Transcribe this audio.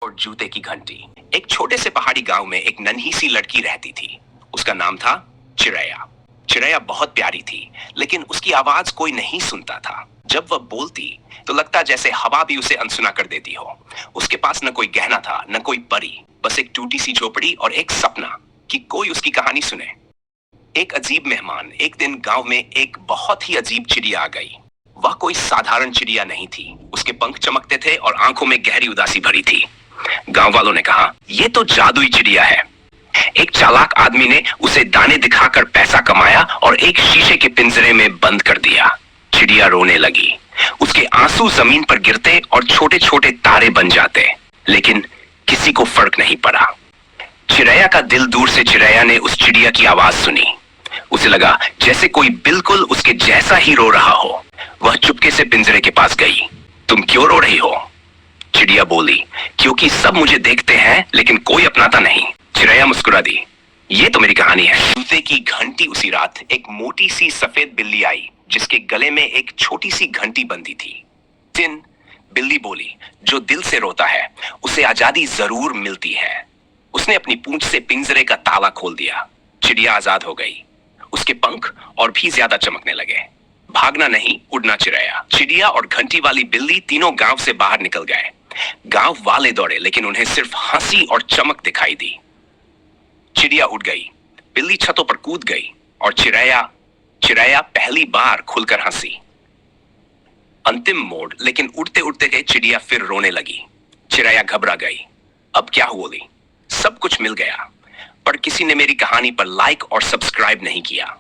और जूते की घंटी। एक छोटे से पहाड़ी गांव में एक नन्ही सी लड़की रहती थी। उसका नाम था चिड़ैया। चिड़ैया बहुत प्यारी थी, लेकिन उसकी आवाज कोई नहीं सुनता था। जब वह बोलती तो लगता जैसे हवा भी उसे अनसुना कर देती हो। उसके पास न कोई गहना था, न कोई परी, बस एक टूटी सी झोपड़ी और एक सपना कि कोई उसकी कहानी सुने। एक अजीब मेहमान। एक दिन गांव में एक बहुत ही अजीब चिड़िया आ गई। वह कोई साधारण चिड़िया नहीं थी। उसके पंख चमकते थे और आंखों में गहरी उदासी भरी थी। गांव वालों ने कहा, यह तो जादुई चिड़िया है। एक चालाक आदमी ने उसे दाने दिखाकर पैसा कमाया और एक शीशे के पिंजरे में बंद कर दिया। चिड़िया रोने लगी। उसके आंसू जमीन पर गिरते और छोटे छोटे तारे बन जाते, लेकिन किसी को फर्क नहीं पड़ा। चिड़ैया का दिल दूर से चिड़ैया ने उस चिड़िया की आवाज सुनी। उसे लगा जैसे कोई बिल्कुल उसके जैसा ही रो रहा हो। वह चुपके से पिंजरे के पास गई। तुम क्यों रो रही हो? चिड़िया बोली, क्योंकि सब मुझे देखते हैं लेकिन कोई अपनाता नहीं। चिड़ैया मुस्कुरा दी, ये तो मेरी कहानी है। जूते की घंटी। उसी रात एक मोटी सी सफेद बिल्ली आई, जिसके गले में एक छोटी सी घंटी बंधी थी। दिन बिल्ली बोली, जो दिल से रोता है उसे आजादी जरूर मिलती है। उसने अपनी पूंछ से पिंजरे का ताला खोल दिया। चिड़िया आजाद हो गई। उसके पंख और भी ज्यादा चमकने लगे। भागना नहीं, उड़ना चिड़ैया। चिड़िया और घंटी वाली बिल्ली तीनों गांव से बाहर निकल गए। गांव वाले दौड़े, लेकिन उन्हें सिर्फ हंसी और चमक दिखाई दी। चिड़िया उड़ गई, बिल्ली छतों पर कूद गई और चिड़ैया चिड़ैया पहली बार खुलकर हंसी। अंतिम मोड़। लेकिन उड़ते उड़ते गए चिड़िया फिर रोने लगी। चिड़ैया घबरा गई। अब क्या हुआ? सब कुछ मिल गया, पर किसी ने मेरी कहानी पर लाइक और सब्सक्राइब नहीं किया।